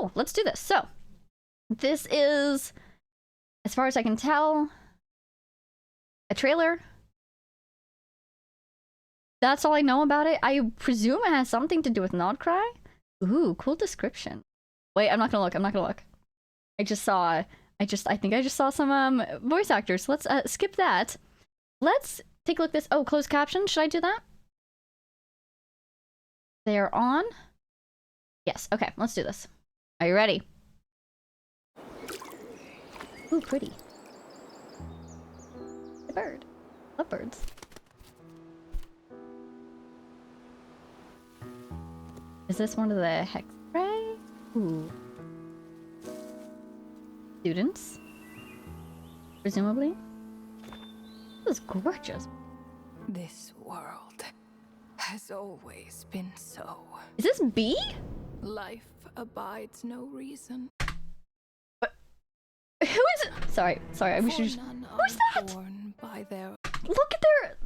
cool. Let's do this. So, this is, as far as I can tell, a trailer. That's all I know about it. I presume it has something to do with Nodcry. Ooh, cool description. Wait, I'm not gonna look. I'm not gonna look. I think I just saw some voice actors. Let's skip that. Let's take a look at this. Oh, closed caption. Should I do that? They are on. Yes. Okay, let's do this. Are you ready? Ooh, pretty. The bird. Love birds. Is this one of the hex ray? Ooh. Students? Presumably? This is gorgeous. This world has always been so. Is this B? Life abides no reason. Who is it? Sorry, we should just... Who's that? Born by their... Look at their...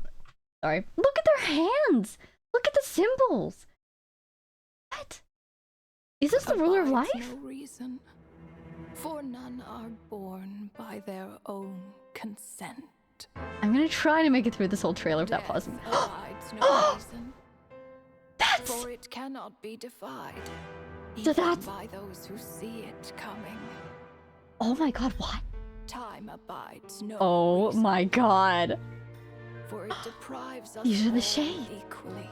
Sorry. Look at their hands! Look at the symbols! What? Is this the ruler of life? No reason. For none are born by their own consent. I'm gonna try to make it through this whole trailer without pausing. Abides no reason. That's... For it cannot be defied. So Even that's... by those who see it coming. Oh my god, what? Time abides no Oh reason. my god. For it deprives us These are the all shades. equally,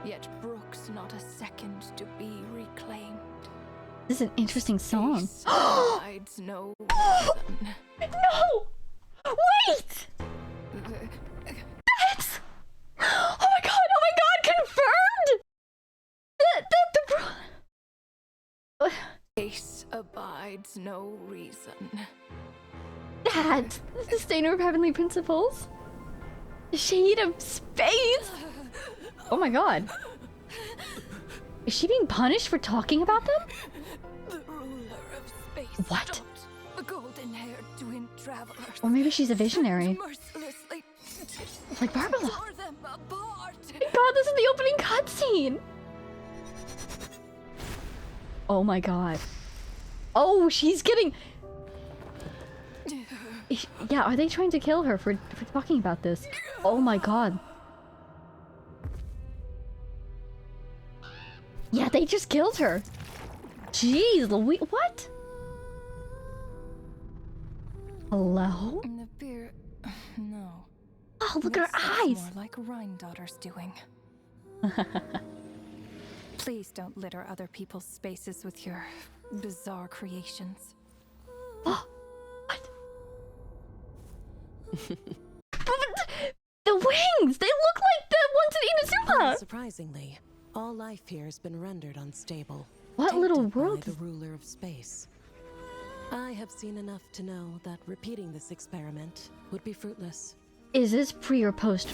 yet brooks not a second to be reclaimed. This is an interesting song. Space abides no reason. No! Wait! That's... Oh my god, confirmed! Space abides no reason. That! The sustainer of heavenly principles? The shade of space? Oh my god. Is she being punished for talking about them? The ruler of space. What? The golden-haired twin travelers. Or maybe she's a visionary. Mercilessly Like Barbara. tore them apart. God, this is the opening cutscene! Oh my god. Oh, she's getting... Yeah, are they trying to kill her for talking about this? Oh my god. Yeah, they just killed her. Jeez, Louis, what? Hello? The beer... No. Oh, look at her This eyes! looks more like Rhine-daughter's doing. Please don't litter other people's spaces with your bizarre creations. Oh, what? The wings! They look like the ones in Inazuma! Surprisingly, all life here has been rendered unstable. What little Tainted by world the is... ruler of space. I have seen enough to know that repeating this experiment would be fruitless. Is this pre or post?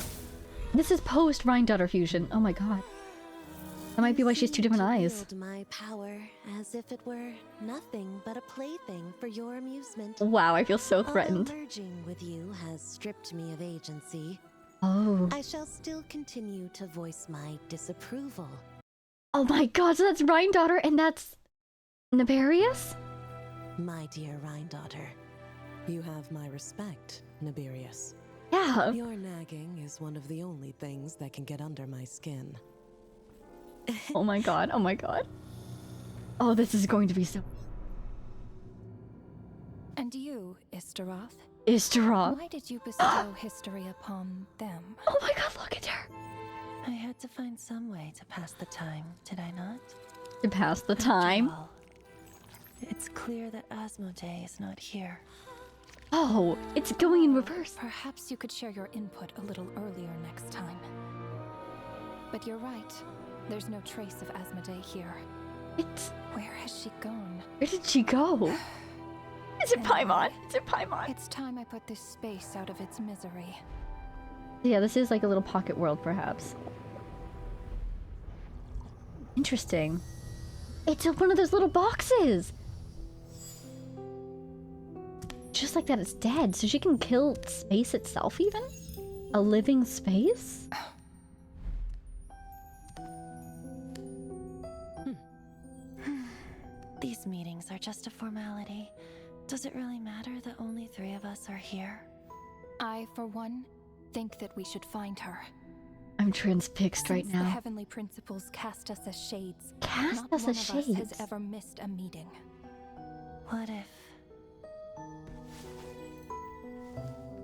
This is post Rhine-daughter fusion. Oh my god. That might be why she has two different eyes. Wield my power as if it were nothing but a plaything for your amusement. Wow, I feel so Although threatened. merging with you has stripped me of agency, Oh. I shall still continue to voice my disapproval. Oh my god, so that's Rhine-daughter and that's... Nefarious? My dear Rhine-daughter, you have my respect, Nibirius. Yeah. Your nagging is one of the only things that can get under my skin. Oh my god, oh my god. Oh, this is going to be so... And you, Istaroth? Istaroth. Why did you bestow history upon them? Oh my god, look at her. I had to find some way to pass the time, did I not? To pass the time. Well, it's clear that Asmodee is not here. Oh, it's going in reverse. Perhaps you could share your input a little earlier next time. But you're right. There's no trace of Asmodee here. It's... Where has she gone? Where did she go? Is it Paimon? Is it Paimon? It's time I put this space out of its misery. Yeah, this is like a little pocket world, perhaps. Interesting. It's one of those little boxes! Just like that, it's dead, so she can kill space itself, even? A living space? These meetings are just a formality. Does it really matter that only 3 of us are here? I, for one, think that we should find her. I'm transfixed right Since the now. heavenly principles cast us as shades, Cast not us one as of us has shades. ever missed a meeting. What if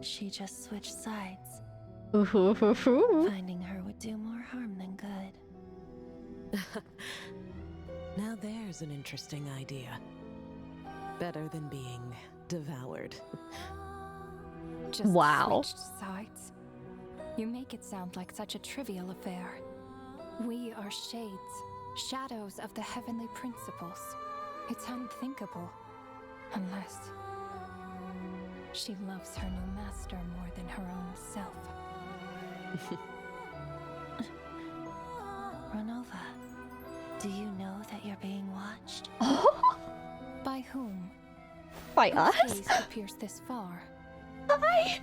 she just switched sides? Ooh, hoo, hoo, hoo. Finding her would do more harm than good. Now there's an interesting idea. Better than being devoured. Just Wow. switched sides. You make it sound like such a trivial affair. We are shades, shadows of the heavenly principles. It's unthinkable. Unless she loves her new master more than her own self. Renova, do you know that you're being watched? Oh, By whom? by Whose us? gaze could pierce this far? Hi.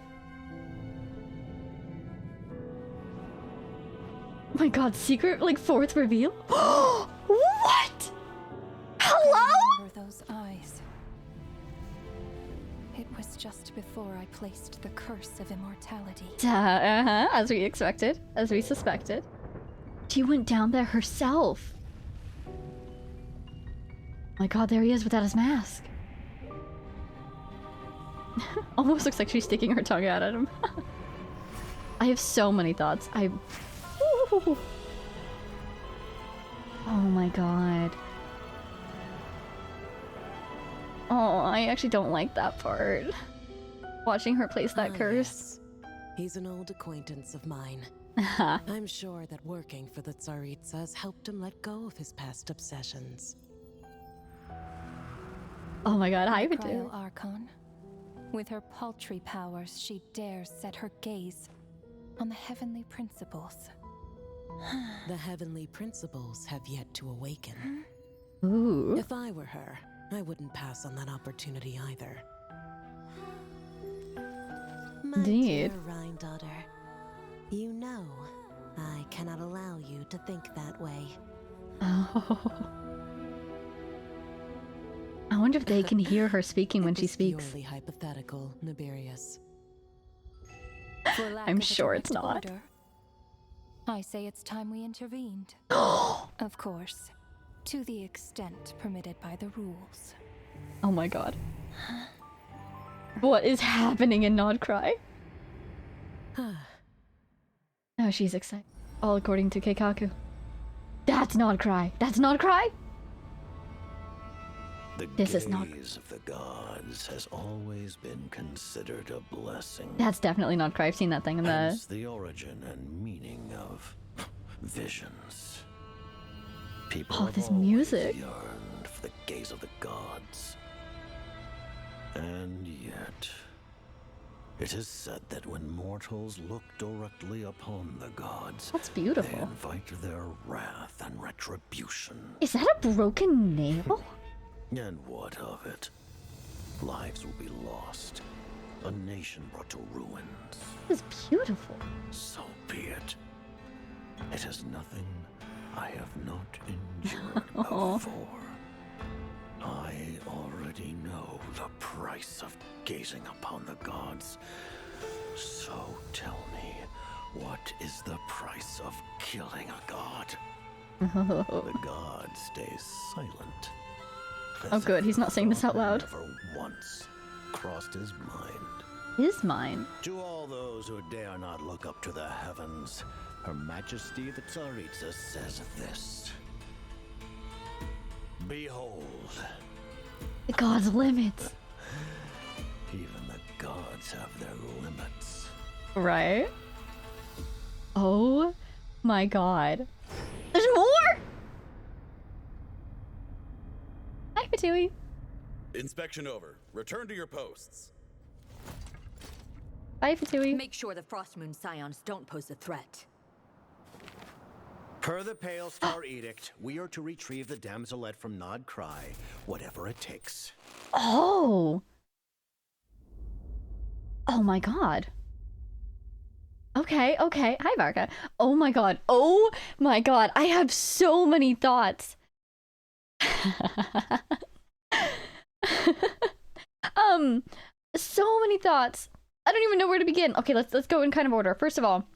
Oh my god, secret, like, 4th reveal? What? Hello? Remember those eyes. It was just before I placed the curse of immortality. Uh-huh, as we expected, as we suspected. She went down there herself. My god, there he is without his mask. Almost looks like she's sticking her tongue out at him. I have so many thoughts. Ooh. Oh my god. Oh, I actually don't like that part. Watching her place that Ah, curse. yes. He's an old acquaintance of mine. I'm sure that working for the Tsaritsa has helped him let go of his past obsessions. Oh my god, hi, The Vitu. Cryo Archon. With her paltry powers, she dares set her gaze on the heavenly principles. The heavenly principles have yet to awaken. Ooh. If I were her, I wouldn't pass on that opportunity either. My Indeed. dear Rhine daughter, you know I cannot allow you to think that way. Oh. I wonder if they can hear her speaking when It she was speaks. purely hypothetical, Nibirius. For lack I'm of a sure it's direct not. order, I say it's time we intervened. Of course, to the extent permitted by the rules. Oh my god. What is happening in Nodcry? Oh, she's excited. All according to Keikaku. That's Nodcry! That's Nodcry! The This is not- gaze of the gods has always been considered a blessing. That's definitely Nodcry. I've seen that thing in the... Hence the origin and meaning of visions. People Oh, have this always music. yearned for the gaze of the gods. And yet, it is said that when mortals look directly upon the gods, That's they beautiful. invite their wrath and retribution. Is that a broken nail? And what of it? Lives will be lost. A nation brought to ruins. This is beautiful. So be it. It is nothing I have not endured Aw. before. I already know the price of gazing upon the gods. So tell me, what is the price of killing a god? The god stays silent. Oh, As good, if he's not saying this out loud. Never once crossed his mind. His mine. To all those who dare not look up to the heavens, Her Majesty the Tsaritsa says this. Behold, The god's limits. even the gods have their limits. Right? Oh my god. There's more! Hi, Patui. Inspection over. Return to your posts. Bye, Fatui. Make sure the Frostmoon Scions don't pose a threat. Per the Pale Star Edict, we are to retrieve the damselette from Nod Cry, whatever it takes. Oh. Oh my god. Okay, okay. Hi, Varka. Oh my god. Oh my god. I have so many thoughts. So many thoughts. I don't even know where to begin. Okay, let's go in kind of order. First of all,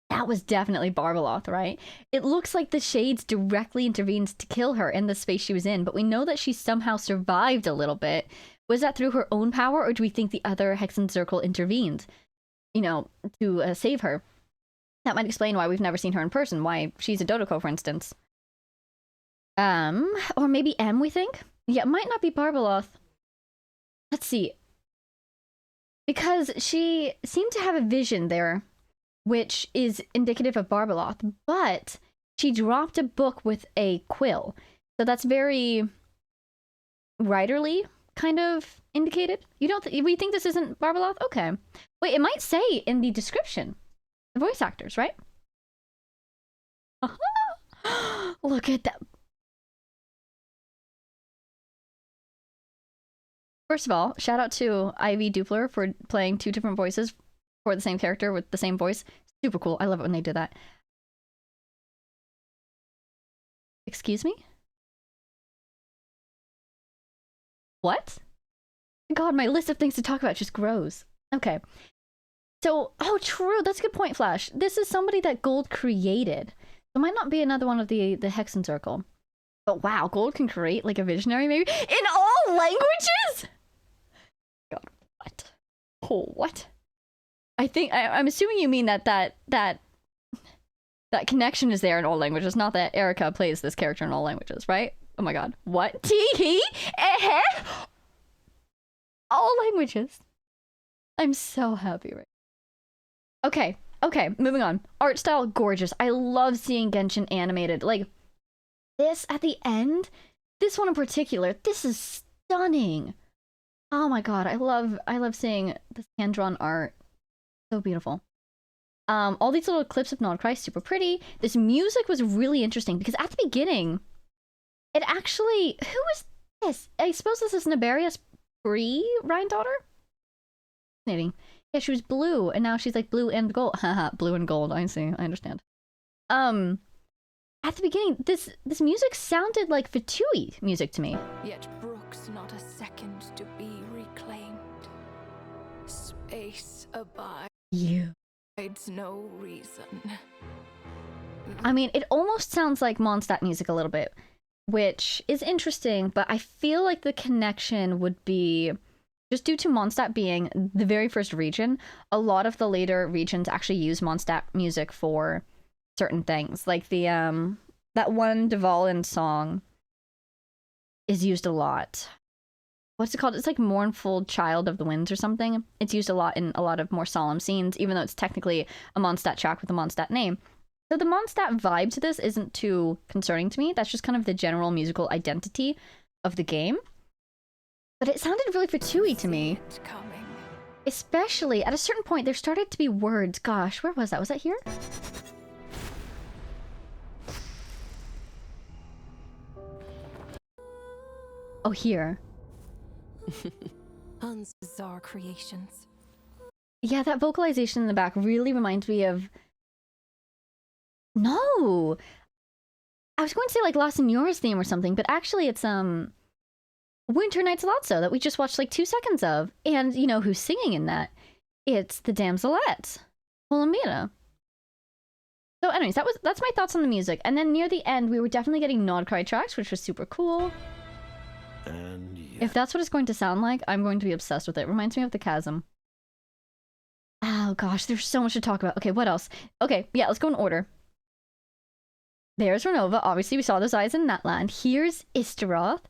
that was definitely Barbeloth, right? It looks like the Shades directly intervened to kill her in the space she was in, but we know that she somehow survived a little bit. Was that through her own power, or do we think the other Hexen Circle intervened, you know, to save her? That might explain why we've never seen her in person, why she's a Dodoko, for instance. Or maybe M, we think? Yeah, it might not be Barbeloth. Let's see. Because she seemed to have a vision there, which is indicative of Barbeloth, but she dropped a book with a quill. So that's very writerly kind of indicated. You don't we think this isn't Barbeloth? Okay. Wait, it might say in the description. The voice actors, right? Look at that. First of all, shout out to Ivy Dupler for playing 2 different voices for the same character with the same voice. Super cool. I love it when they do that. Excuse me? What? God, my list of things to talk about just grows. Okay. So, oh, true. That's a good point, Flash. This is somebody that Gold created. So it might not be another one of the Hexen Circle. But wow, Gold can create like a visionary maybe? In all languages? God, what? Oh, what? I think, I'm assuming you mean that connection is there in all languages, not that Erica plays this character in all languages, right? Oh my god. What? Tee-hee? Eh-heh? All languages. I'm so happy right now. Okay, moving on. Art style, gorgeous. I love seeing Genshin animated. Like, this at the end, this one in particular, this is stunning. Oh my god, I love seeing this hand-drawn art. So beautiful. All these little clips of Nodcry, super pretty. This music was really interesting because at the beginning, it actually, who is this? I suppose this is Nibaria's pre-Rhine daughter? Fascinating. Yeah, she was blue, and now she's like blue and gold. Haha, blue and gold. I see. I understand. At the beginning, this music sounded like Fatui music to me. Yet brooks not a second to be reclaimed. Space abides no reason. I mean, it almost sounds like Mondstadt music a little bit, which is interesting, but I feel like the connection would be just due to Mondstadt being the very first region. A lot of the later regions actually use Mondstadt music for certain things, like the that one Dvalin song is used a lot. What's it called? It's like Mournful Child of the Winds or something. It's used a lot in a lot of more solemn scenes, even though it's technically a Mondstadt track with a Mondstadt name. So the Mondstadt vibe to this isn't too concerning to me. That's just kind of the general musical identity of the game. But it sounded really Fatui to me. Especially at a certain point, there started to be words. Gosh, where was that? Was that here? Oh, here. Bizarre creations. Yeah, that vocalization in the back really reminds me of... No! I was going to say like La Signora's theme or something, but actually it's Winter Night's Lotso that we just watched like 2 seconds of. And you know who's singing in that? It's the Damselette. Olamira. So anyways, that's my thoughts on the music. And then near the end, we were definitely getting Nodcry tracks, which was super cool. And yet... If that's what it's going to sound like, I'm going to be obsessed with it. Reminds me of the Chasm. Oh gosh, there's so much to talk about. Okay, what else? Okay, yeah, let's go in order. There's Renova. Obviously, we saw those eyes in Natland. Here's Istaroth.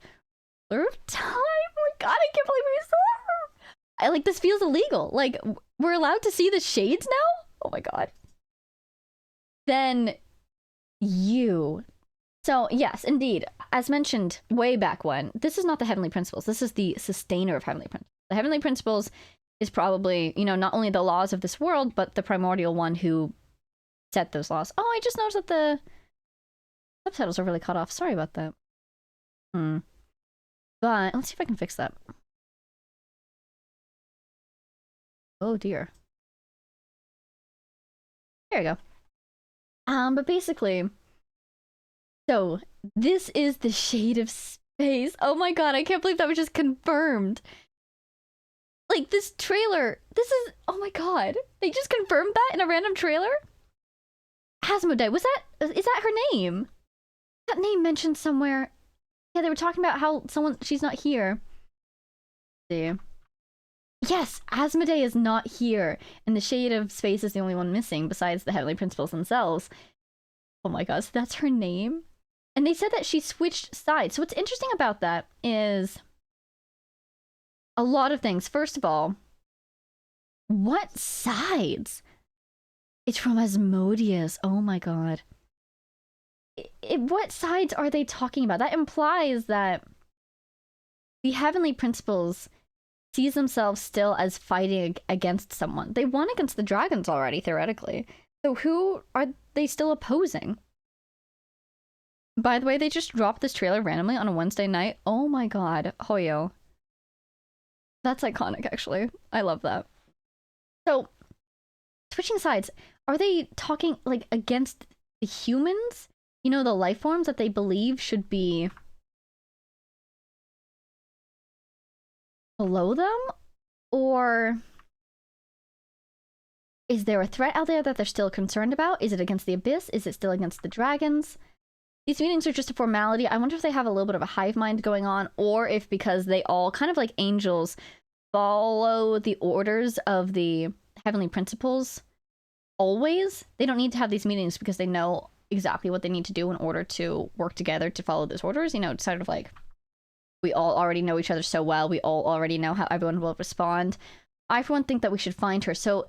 Third time? Oh my god, I can't believe we saw her! I like, this feels illegal. Like, we're allowed to see the shades now? Oh my god. Then you. So, yes, indeed. As mentioned way back when, this is not the Heavenly Principles. This is the sustainer of Heavenly Principles. The Heavenly Principles is probably, you know, not only the laws of this world, but the primordial one who set those laws. Oh, I just noticed that the subtitles are really cut off. Sorry about that. But let's see if I can fix that. Oh dear. There you go. But basically, so this is the Shade of face. Oh my god, I can't believe that was just confirmed. Like, this trailer, this is, oh my god. They just confirmed that in a random trailer? Asmodee, is that her name? That name mentioned somewhere. Yeah, they were talking about how she's not here. See. Yes, Asmodee is not here, and the Shade of Space is the only one missing besides the Heavenly Principles themselves. Oh my god, so that's her name? And they said that she switched sides. So what's interesting about that is a lot of things. First of all, what sides? It's from Asmodeus. Oh my god. What sides are they talking about? That implies that the Heavenly Principles sees themselves still as fighting against someone. They won against the dragons already, theoretically. So who are they still opposing? By the way, they just dropped this trailer randomly on a Wednesday night. Oh my god, Hoyo. That's iconic, actually. I love that. So, switching sides, are they talking, like, against the humans? You know, the life forms that they believe should be below them? Or is there a threat out there that they're still concerned about? Is it against the Abyss? Is it still against the dragons? These meetings are just a formality. I wonder if they have a little bit of a hive mind going on, or if because they all, kind of like angels, follow the orders of the Heavenly Principles always. They don't need to have these meetings because they know exactly what they need to do in order to work together to follow those orders. You know, it's sort of like, we all already know each other so well. We all already know how everyone will respond. I, for one, think that we should find her. So,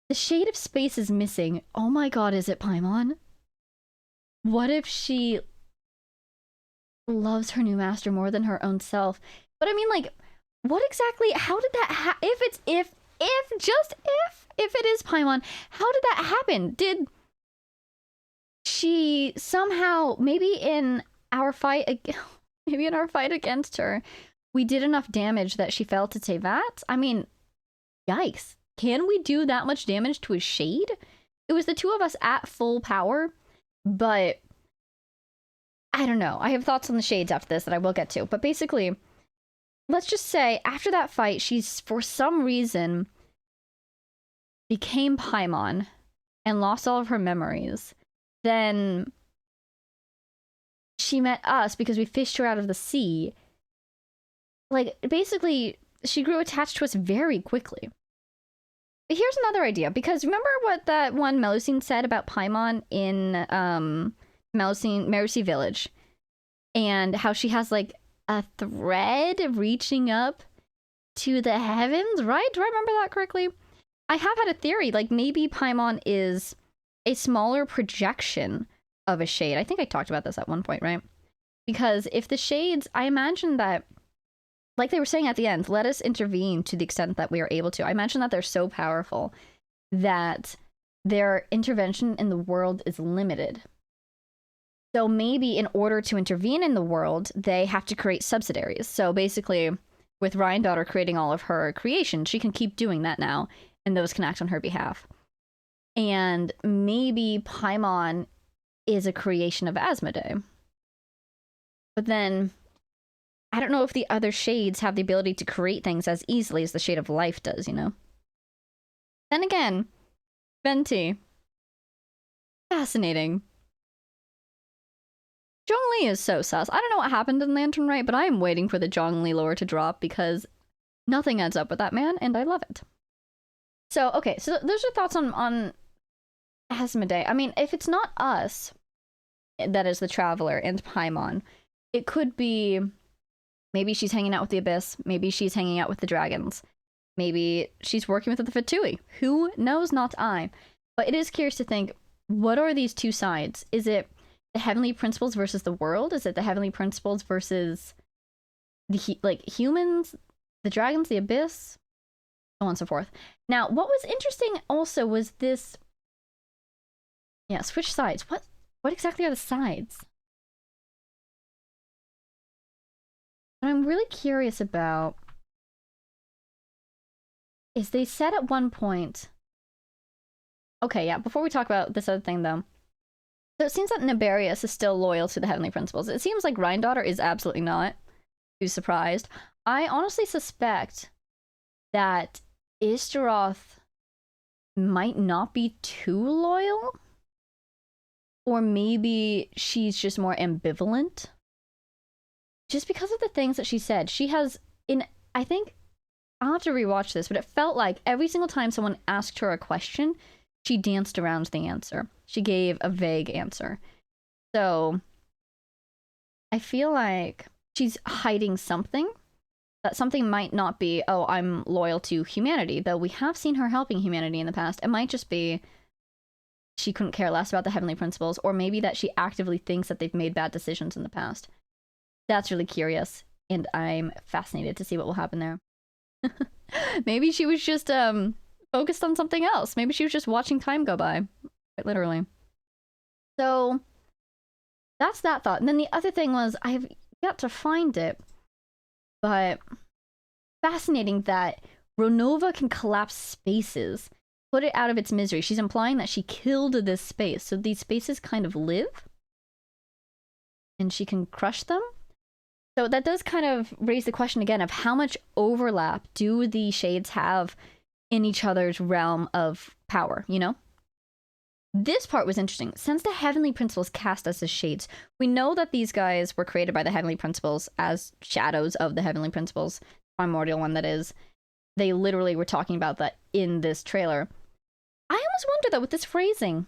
the Shade of Space is missing. Oh my god, is it Paimon? What if she loves her new master more than her own self? But I mean, like, what exactly, how did that if it is Paimon, how did that happen? Did she somehow, maybe in our fight against her, we did enough damage that she fell to Tevat? I mean, yikes. Can we do that much damage to a Shade? It was the two of us at full power. But I don't know. I have thoughts on the Shades after this that I will get to. But basically, let's just say after that fight, she's for some reason became Paimon and lost all of her memories. Then she met us because we fished her out of the sea. Like, basically, she grew attached to us very quickly. But here's another idea, because remember what that one Melusine said about Paimon in Merusi Village, and how she has like a thread reaching up to the heavens, right? Do I remember that correctly? I have had a theory, like maybe Paimon is a smaller projection of a Shade. I think I talked about this at one point, right? Because if the Shades, I imagine that, like they were saying at the end, let us intervene to the extent that we are able to. I imagine that they're so powerful that their intervention in the world is limited. So maybe in order to intervene in the world, they have to create subsidiaries. So basically, with Ryandaughtr creating all of her creation, she can keep doing that now, and those can act on her behalf. And maybe Paimon is a creation of Asmodee. But then, I don't know if the other Shades have the ability to create things as easily as the Shade of Life does, you know? Then again, Venti. Fascinating. Zhongli is so sus. I don't know what happened in Lantern Rite, but I am waiting for the Zhongli lore to drop because nothing adds up with that man, and I love it. So, okay, so those are thoughts on Asmodee. I mean, if it's not us, that is the Traveler and Paimon, it could be... Maybe she's hanging out with the Abyss. Maybe she's hanging out with the dragons. Maybe she's working with the Fatui. Who knows? Not I. But it is curious to think, what are these two sides? Is it the Heavenly Principles versus the world? Is it the Heavenly Principles versus the humans, the dragons, the Abyss? So on and so forth. Now, what was interesting also was this... Yeah, switch sides. What exactly are the sides? What I'm really curious about is they said at one point... Okay, yeah, before we talk about this other thing, though. So it seems that Niberius is still loyal to the Heavenly Principles. It seems like Ryandaughtr is absolutely not. who's surprised. I honestly suspect that Istaroth might not be too loyal. Or maybe she's just more ambivalent. Just because of the things that she said. She has, I think, I'll have to rewatch this, but it felt like every single time someone asked her a question, she danced around the answer. She gave a vague answer. So, I feel like she's hiding something. That something might not be, oh, I'm loyal to humanity, though we have seen her helping humanity in the past. It might just be she couldn't care less about the heavenly principles, or maybe that she actively thinks that they've made bad decisions in the past. That's really curious, and I'm fascinated to see what will happen there. Maybe she was just focused on something else. Maybe she was just watching time go by, quite literally. So that's that thought. And then the other thing was, I've got to find it, but fascinating that Ronova can collapse spaces, put it out of its misery. She's implying that she killed this space, so these spaces kind of live, and she can crush them. So that does kind of raise the question again of how much overlap do the shades have in each other's realm of power, you know? This part was interesting. Since the heavenly principles cast us as shades, we know that these guys were created by the heavenly principles as shadows of the heavenly principles, primordial one that is. They literally were talking about that in this trailer. I almost wonder that with this phrasing,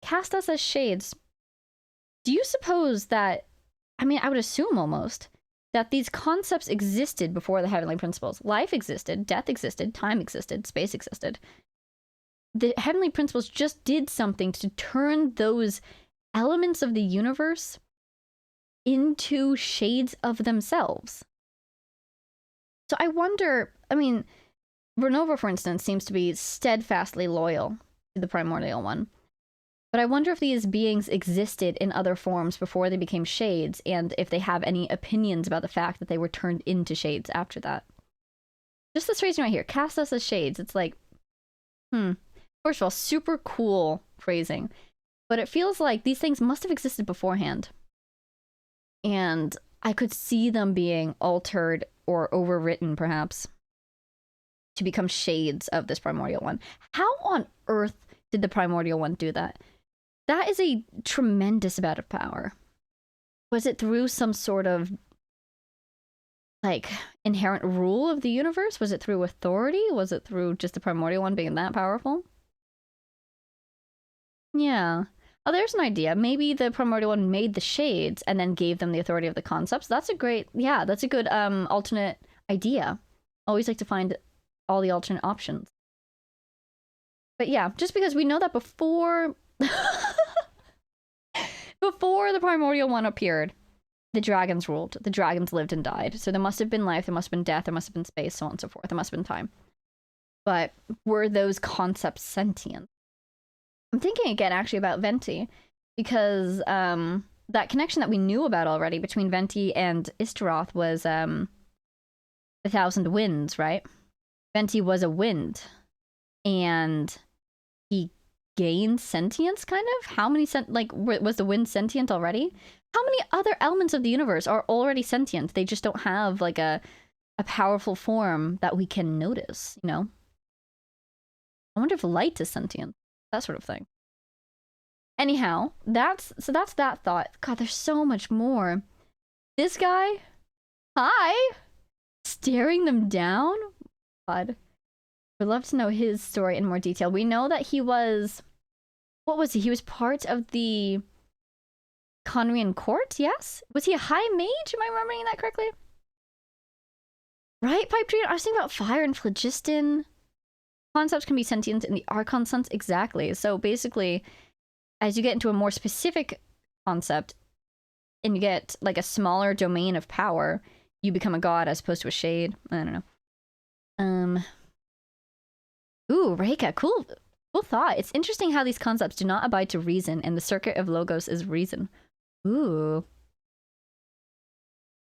cast us as shades, do you suppose that, I mean, I would assume almost, that these concepts existed before the heavenly principles. Life existed, death existed, time existed, space existed. The heavenly principles just did something to turn those elements of the universe into shades of themselves. So I wonder, I mean, Renova, for instance, seems to be steadfastly loyal to the primordial one. But I wonder if these beings existed in other forms before they became shades, and if they have any opinions about the fact that they were turned into shades after that. Just this phrasing right here, cast us as shades. It's like, First of all, super cool phrasing. But it feels like these things must have existed beforehand. And I could see them being altered or overwritten, perhaps, to become shades of this primordial one. How on earth did the primordial one do that? That is a tremendous amount of power. Was it through some sort of, like, inherent rule of the universe? Was it through authority? Was it through just the primordial one being that powerful? Yeah. Oh, there's an idea. Maybe the primordial one made the shades and then gave them the authority of the concepts. That's a great, yeah, that's a good alternate idea. Always like to find all the alternate options. But yeah, just because we know that before before the primordial one appeared, the dragons ruled. The dragons lived and died. So there must have been life, there must have been death, there must have been space, so on and so forth. There must have been time. But were those concepts sentient? I'm thinking again actually about Venti, because that connection that we knew about already between Venti and Istaroth was the Thousand Winds, right? Venti was a wind, and he gained sentience, kind of? How many was the wind sentient already? How many other elements of the universe are already sentient? They just don't have like a powerful form that we can notice, you know? I wonder if light is sentient. That sort of thing. Anyhow, that's that thought. God, there's so much more. This guy, hi, staring them down. God, would love to know his story in more detail. We know that he was, what was he? He was part of the Conrian court. Yes, was he a high mage? Am I remembering that correctly? Right, Pipe Dream. I was thinking about fire and phlogiston. Concepts can be sentient in the Archon sense. Exactly. So basically, as you get into a more specific concept and you get like a smaller domain of power, you become a god as opposed to a shade. I don't know. Ooh, Reika, cool thought. It's interesting how these concepts do not abide to reason, and the circuit of logos is reason. Ooh.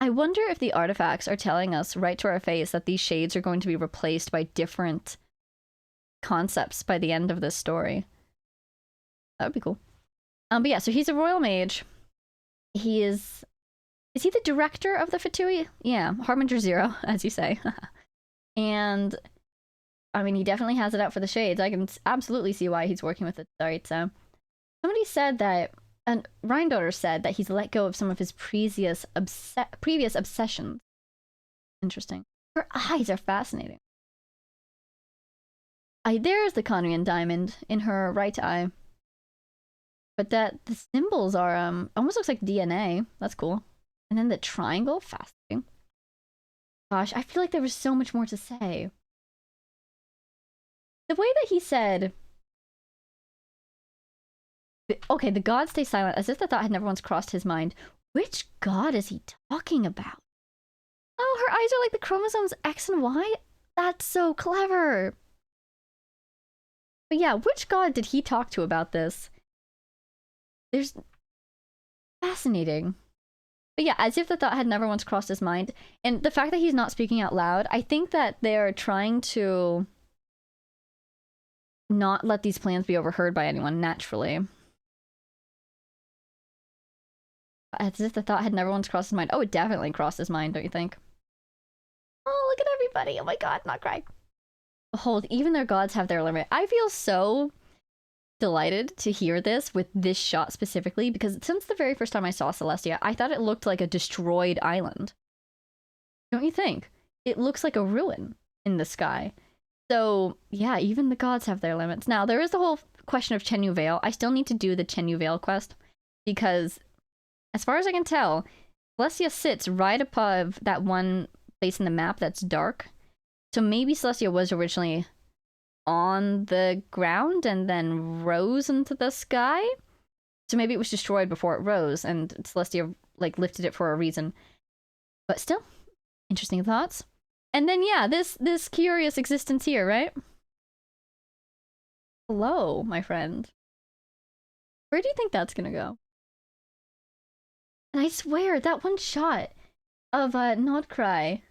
I wonder if the artifacts are telling us right to our face that these shades are going to be replaced by different concepts by the end of this story. That would be cool. But yeah, so he's a royal mage. He is Is he the director of the Fatui? Yeah, Harbinger Zero, as you say. And I mean, he definitely has it out for the shades. I can absolutely see why he's working with the Tsaritsa. Somebody said that, and Rhine said that he's let go of some of his previous obsessions. Interesting. Her eyes are fascinating. There's the Conrian diamond in her right eye. But the symbols are almost looks like DNA. That's cool. And then the triangle, fascinating. Gosh, I feel like there was so much more to say. The way that he said, okay, the gods stay silent, as if the thought had never once crossed his mind. Which god is he talking about? Oh, her eyes are like the chromosomes X and Y? That's so clever. But yeah, which god did he talk to about this? There's... fascinating. But yeah, as if the thought had never once crossed his mind. And the fact that he's not speaking out loud, I think that they're trying to not let these plans be overheard by anyone naturally. As if the thought had never once crossed his mind. Oh, it definitely crossed his mind, don't you think? Oh, look at everybody. Oh my god, not crying. Behold, even their gods have their limit. I feel so delighted to hear this with this shot specifically, because since the very first time I saw Celestia, I thought it looked like a destroyed island. Don't you think? It looks like a ruin in the sky. So, yeah, even the gods have their limits. Now, there is the whole question of Chenyu Vale. I still need to do the Chenyu Vale quest, because as far as I can tell, Celestia sits right above that one place in the map that's dark. So maybe Celestia was originally on the ground and then rose into the sky. So maybe it was destroyed before it rose, and Celestia like lifted it for a reason. But still, interesting thoughts. And then yeah, this curious existence here, right? Hello, my friend. Where do you think that's gonna go? And I swear, that one shot of Nodcry,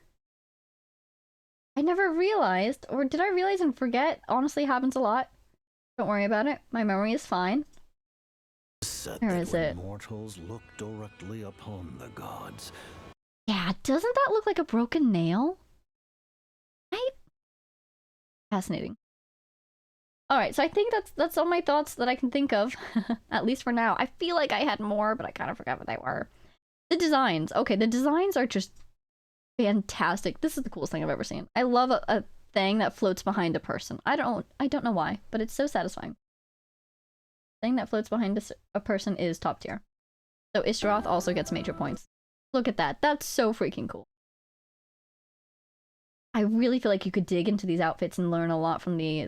I never realized, or did I realize and forget? Honestly, happens a lot. Don't worry about it. My memory is fine. Where is it? Mortals look directly upon the gods. Yeah, doesn't that look like a broken nail? Right? Fascinating. Alright, so I think that's all my thoughts that I can think of. At least for now. I feel like I had more, but I kind of forgot what they were. The designs. Okay, the designs are just fantastic. This is the coolest thing I've ever seen. I love a thing that floats behind a person. I don't know why, but it's so satisfying. Thing that floats behind a person is top tier. So Ishtaroth also gets major points. Look at that. That's so freaking cool. I really feel like you could dig into these outfits and learn a lot from the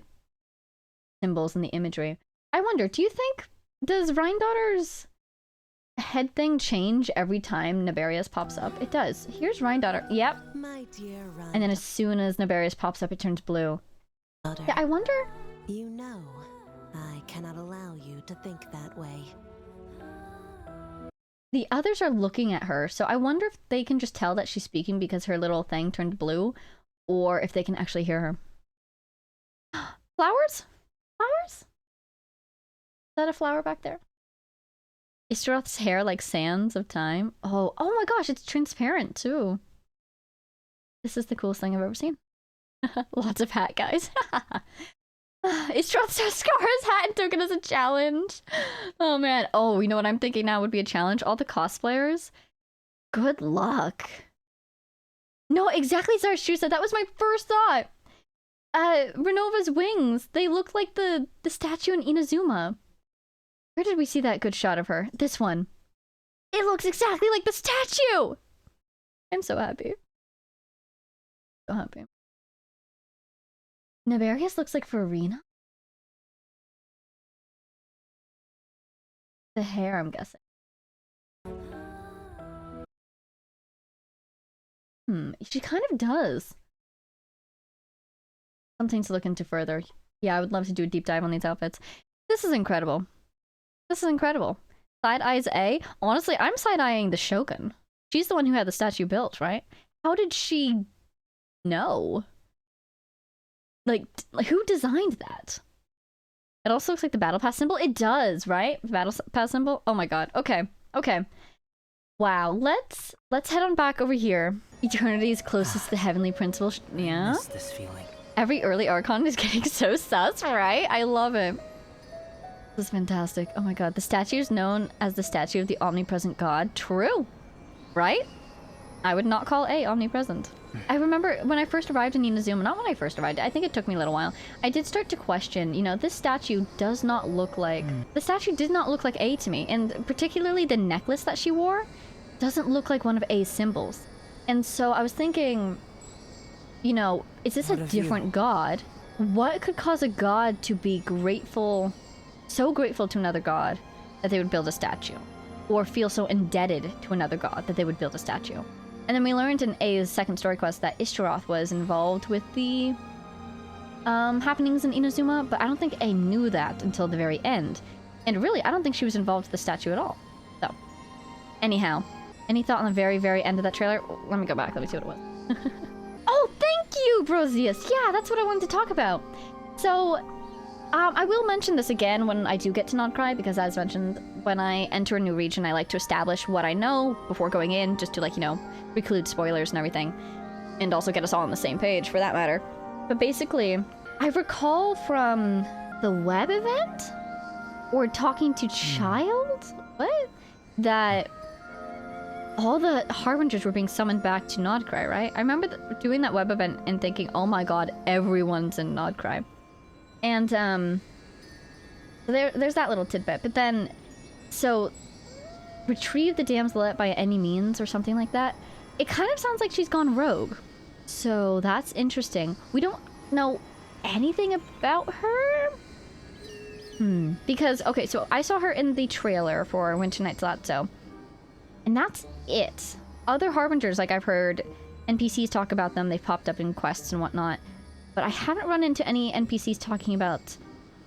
symbols and the imagery. I wonder, do you think, does Rhine-Daughter's head thing change every time Naberius pops up? It does. Here's Rhine-Daughter. Yep. My dear Rhine. And then as soon as Naberius pops up, it turns blue. Daughter, Yeah, I wonder... You know, I cannot allow you to think that way. The others are looking at her, so I wonder if they can just tell that she's speaking because her little thing turned blue, or if they can actually hear her. Flowers? Flowers? Is that a flower back there? Ishtaroth's hair like sands of time. Oh my gosh, it's transparent too. This is the coolest thing I've ever seen. Lots of hat, guys. Ishtaroth Scar's hat and took it as a challenge. Oh man. Oh, you know what I'm thinking now would be a challenge? All the cosplayers. Good luck. No, exactly, Zarshusa. That was my first thought. Renova's wings. They look like the statue in Inazuma. Where did we see that good shot of her? This one. It looks exactly like the statue! I'm so happy. So happy. Navarius looks like Farina? The hair, I'm guessing. She kind of does. Something to look into further. Yeah, I would love to do a deep dive on these outfits. This is incredible. This is incredible. Side eyes A. Honestly, I'm side eyeing the Shogun. She's the one who had the statue built, right? How did she know? Like who designed that? It also looks like the battle pass symbol. It does, right? The battle pass symbol. Oh my god. Okay. Okay. Wow, let's head on back over here. Eternity is closest to the heavenly principle. Yeah. I miss this feeling. Every early Archon is getting so sus, right? I love it. This is fantastic. Oh my god, the statue is known as the statue of the omnipresent god. True, right? I would not call A omnipresent. I remember when I first arrived in Inazuma, not when I first arrived, I think it took me a little while, I did start to question, you know, this statue does not look like... The statue did not look like A to me, and particularly the necklace that she wore doesn't look like one of A's symbols. And so I was thinking, you know, is this a different god? What could cause a god to be grateful, so grateful to another god that they would build a statue? Or feel so indebted to another god that they would build a statue? And then we learned in A's second story quest that Ishtaroth was involved with the happenings in Inazuma, but I don't think A knew that until the very end. And really, I don't think she was involved with the statue at all. So, anyhow, any thought on the very, very end of that trailer? Let me go back, let me see what it was. Oh, thank you, Brozius! Yeah, that's what I wanted to talk about. So, I will mention this again when I do get to Nodcry, because as mentioned, when I enter a new region, I like to establish what I know before going in, just to, like, you know, preclude spoilers and everything. And also get us all on the same page, for that matter. But basically, I recall from the web event? Or talking to Child? What? That all the Harbingers were being summoned back to Nodcry, right? I remember doing that web event and thinking, oh my god, everyone's in Nodcry. And, there's that little tidbit. But then, so, retrieve the damselette by any means or something like that. It kind of sounds like she's gone rogue. So, that's interesting. We don't know anything about her? Because, okay, so I saw her in the trailer for Winter Night's Lazzo. And that's it. Other Harbingers, like I've heard NPCs talk about them, they've popped up in quests and whatnot. But I haven't run into any NPCs talking about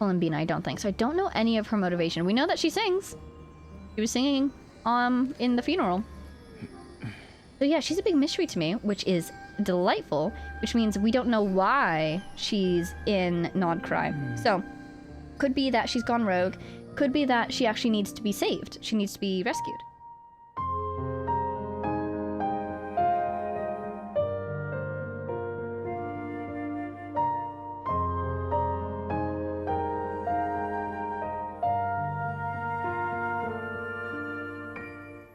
Columbina, I don't think. So I don't know any of her motivation. We know that she sings. She was singing in the funeral. So yeah, she's a big mystery to me, which is delightful, which means we don't know why she's in Nodcry. So, could be that she's gone rogue, could be that she actually needs to be saved. She needs to be rescued.